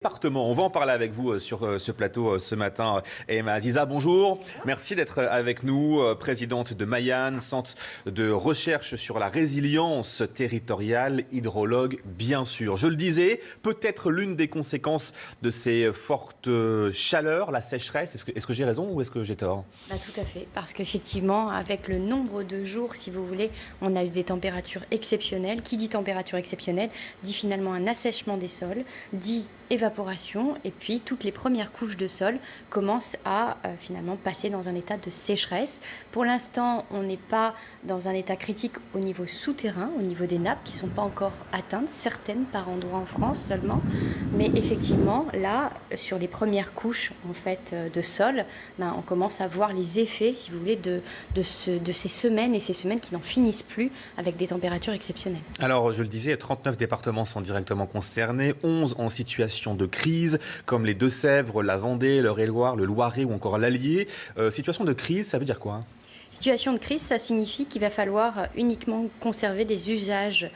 Département. On va en parler avec vous sur ce plateau ce matin. Emma Aziza, bonjour. Merci d'être avec nous, présidente de Mayan, centre de recherche sur la résilience territoriale, hydrologue bien sûr. Je le disais, peut-être l'une des conséquences de ces fortes chaleurs, la sécheresse. Est-ce que j'ai raison ou est-ce que j'ai tort ? Tout à fait, parce qu'effectivement, avec le nombre de jours, si vous voulez, on a eu des températures exceptionnelles. Qui dit température exceptionnelle dit finalement un assèchement des sols, dit évaporation, et puis toutes les premières couches de sol commencent à finalement passer dans un état de sécheresse. Pour l'instant, on n'est pas dans un état critique au niveau souterrain, au niveau des nappes qui ne sont pas encore atteintes, certaines par endroits en France seulement, mais effectivement là, sur les premières couches en fait de sol, on commence à voir les effets, si vous voulez, de ces semaines et ces semaines qui n'en finissent plus avec des températures exceptionnelles. Alors, je le disais, 39 départements sont directement concernés, 11 en situation de crise, comme les Deux-Sèvres, la Vendée, l'Eure-et-Loir, le Loiret ou encore l'Allier. Situation de crise, ça veut dire quoi ? Situation de crise, ça signifie qu'il va falloir uniquement conserver des usages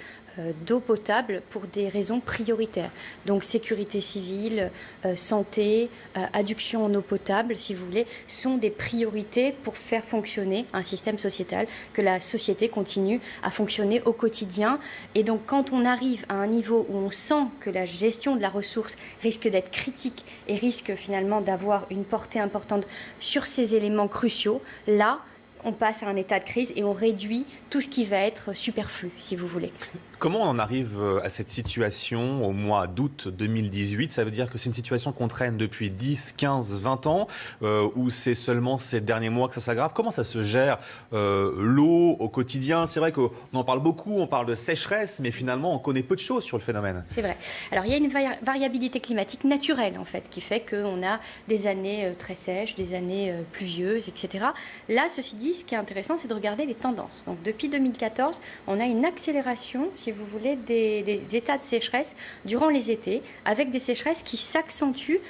d'eau potable pour des raisons prioritaires. Donc sécurité civile, santé, adduction en eau potable, si vous voulez, sont des priorités pour faire fonctionner un système sociétal, que la société continue à fonctionner au quotidien. Et donc quand on arrive à un niveau où on sent que la gestion de la ressource risque d'être critique et risque finalement d'avoir une portée importante sur ces éléments cruciaux, là, on passe à un état de crise et on réduit tout ce qui va être superflu, si vous voulez. Comment on en arrive à cette situation au mois d'août 2018 ? Ça veut dire que c'est une situation qu'on traîne depuis 10, 15, 20 ans ou c'est seulement ces derniers mois que ça s'aggrave ? Comment ça se gère l'eau au quotidien ? C'est vrai qu'on en parle beaucoup, on parle de sécheresse, mais finalement on connaît peu de choses sur le phénomène. C'est vrai. Alors il y a une variabilité climatique naturelle en fait qui fait qu'on a des années très sèches, des années pluvieuses, etc. Là, ceci dit, ce qui est intéressant, c'est de regarder les tendances. Donc depuis 2014, on a une accélération, si vous voulez, des états de sécheresse durant les étés, avec des sécheresses qui s'accentuent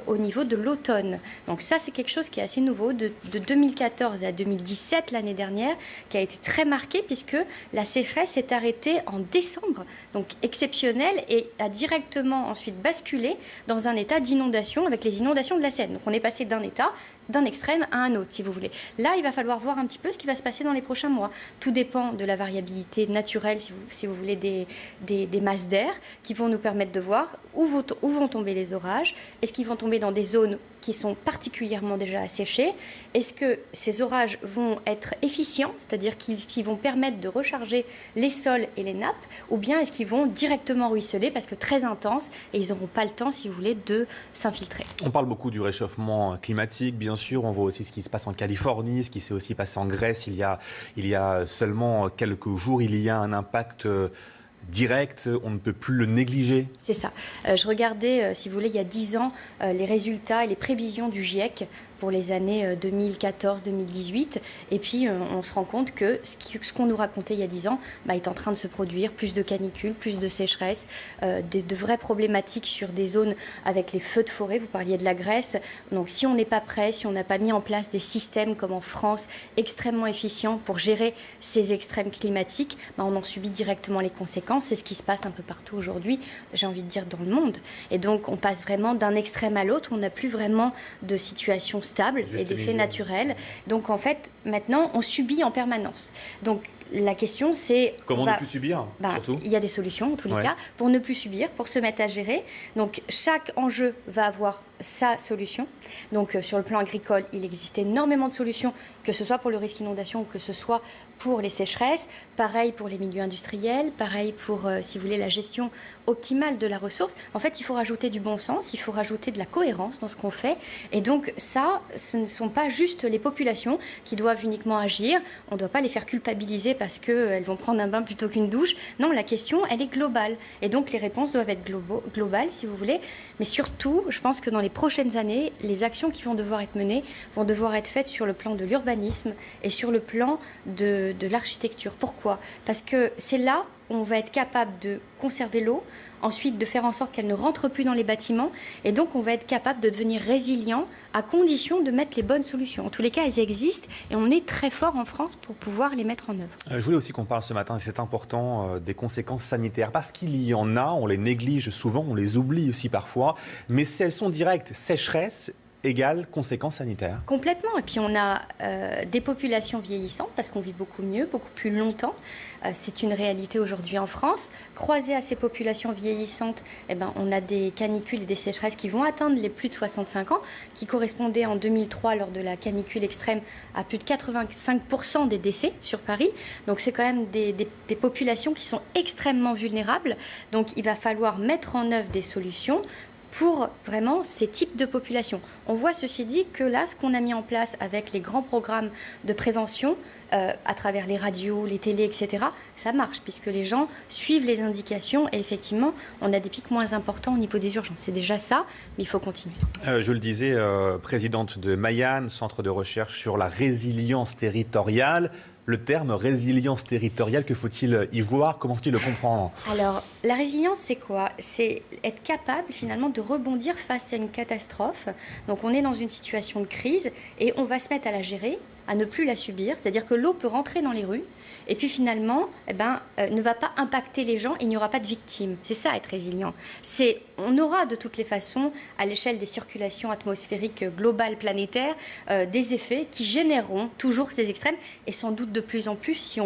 au niveau de l'automne. Donc ça, c'est quelque chose qui est assez nouveau, de 2014 à 2017, l'année dernière, qui a été très marqué, puisque la sécheresse s'est arrêtée en décembre, donc exceptionnelle, et a directement ensuite basculé dans un état d'inondation, avec les inondations de la Seine. Donc on est passé d'un extrême à un autre, si vous voulez. Là, il va falloir voir un petit peu ce qui va se passer dans les prochains mois. Tout dépend de la variabilité naturelle, si vous voulez, des masses d'air qui vont nous permettre de voir où vont tomber les orages. Est-ce qu'ils vont tomber dans des zones qui sont particulièrement déjà asséchées ? Est-ce que ces orages vont être efficients, c'est-à-dire qu'ils vont permettre de recharger les sols et les nappes, ou bien est-ce qu'ils vont directement ruisseler parce que très intenses et ils n'auront pas le temps, si vous voulez, de s'infiltrer ? On parle beaucoup du réchauffement climatique, bien sûr. On voit aussi ce qui se passe en Californie, ce qui s'est aussi passé en Grèce il y a seulement quelques jours. Il y a un impact direct, on ne peut plus le négliger. C'est ça. Je regardais, si vous voulez, il y a 10 ans, les résultats et les prévisions du GIEC pour les années 2014-2018. Et puis, on se rend compte que ce qu'on nous racontait il y a 10 ans est en train de se produire. Plus de canicules, plus de sécheresse, de vraies problématiques sur des zones avec les feux de forêt. Vous parliez de la Grèce. Donc, si on n'est pas prêt, si on n'a pas mis en place des systèmes comme en France, extrêmement efficients pour gérer ces extrêmes climatiques, on en subit directement les conséquences. C'est ce qui se passe un peu partout aujourd'hui, j'ai envie de dire, dans le monde. Et donc, on passe vraiment d'un extrême à l'autre. On n'a plus vraiment de situation stable et d'effets naturels. Donc en fait, maintenant, on subit en permanence. Donc la question, c'est... Comment ne plus subir, surtout ? Il y a des solutions, en tous les cas, pour ne plus subir, pour se mettre à gérer. Donc chaque enjeu va avoir sa solution. Donc sur le plan agricole, il existe énormément de solutions, que ce soit pour le risque inondation, que ce soit pour les sécheresses, pareil pour les milieux industriels, pareil pour, si vous voulez, la gestion optimale de la ressource. En fait, il faut rajouter du bon sens, il faut rajouter de la cohérence dans ce qu'on fait. Et donc ça, ce ne sont pas juste les populations qui doivent uniquement agir. On ne doit pas les faire culpabiliser parce qu'elles vont prendre un bain plutôt qu'une douche. Non, la question, elle est globale. Et donc les réponses doivent être globales, si vous voulez. Mais surtout, je pense que dans les prochaines années, les actions qui vont devoir être menées vont devoir être faites sur le plan de l'urbanisme et sur le plan de l'architecture. Pourquoi ? Parce que c'est là on va être capable de conserver l'eau, ensuite de faire en sorte qu'elle ne rentre plus dans les bâtiments, et donc on va être capable de devenir résilient à condition de mettre les bonnes solutions. En tous les cas, elles existent et on est très fort en France pour pouvoir les mettre en œuvre. Je voulais aussi qu'on parle ce matin, et c'est important, des conséquences sanitaires, parce qu'il y en a, on les néglige souvent, on les oublie aussi parfois, mais si elles sont directes, sécheresse égale conséquences sanitaires. Complètement. Et puis on a des populations vieillissantes parce qu'on vit beaucoup mieux, beaucoup plus longtemps. C'est une réalité aujourd'hui en France. Croisé à ces populations vieillissantes, on a des canicules et des sécheresses qui vont atteindre les plus de 65 ans, qui correspondaient en 2003 lors de la canicule extrême à plus de 85% des décès sur Paris. Donc c'est quand même des populations qui sont extrêmement vulnérables. Donc il va falloir mettre en œuvre des solutions pour vraiment ces types de populations. On voit ceci dit que là, ce qu'on a mis en place avec les grands programmes de prévention, à travers les radios, les télés, etc., ça marche puisque les gens suivent les indications et effectivement, on a des pics moins importants au niveau des urgences. C'est déjà ça, mais il faut continuer. Je le disais, présidente de Mayan, centre de recherche sur la résilience territoriale. Le terme résilience territoriale, que faut-il y voir? Comment faut-il le comprendre? Alors, la résilience, c'est quoi? C'est être capable finalement de rebondir face à une catastrophe. Donc, on est dans une situation de crise et on va se mettre à la gérer, à ne plus la subir. C'est-à-dire que l'eau peut rentrer dans les rues et puis finalement, ne va pas impacter les gens, il n'y aura pas de victimes. C'est ça, être résilient. On aura de toutes les façons, à l'échelle des circulations atmosphériques globales planétaires, des effets qui généreront toujours ces extrêmes et sans doute de plus en plus si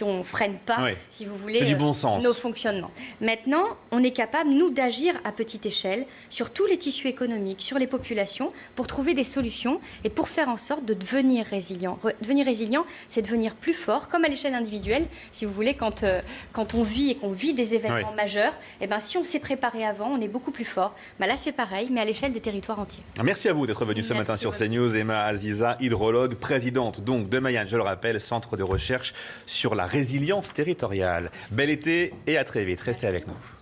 on freine pas, oui, si vous voulez, du bon sens. Nos fonctionnements. Maintenant, on est capable, nous, d'agir à petite échelle sur tous les tissus économiques, sur les populations, pour trouver des solutions et pour faire en sorte de devenir résilient. Devenir résilient, c'est devenir plus fort, comme à l'échelle individuelle, si vous voulez, quand on vit et qu'on vit des événements majeurs, si on s'est préparé avant, on est beaucoup plus fort. Là, c'est pareil, mais à l'échelle des territoires entiers. Merci à vous d'être venu ce matin sur CNews. Emma Aziza, hydrologue, présidente donc de Mayan, je le rappelle, centre de recherche sur la résilience territoriale. Bel été et à très vite. Restez avec nous.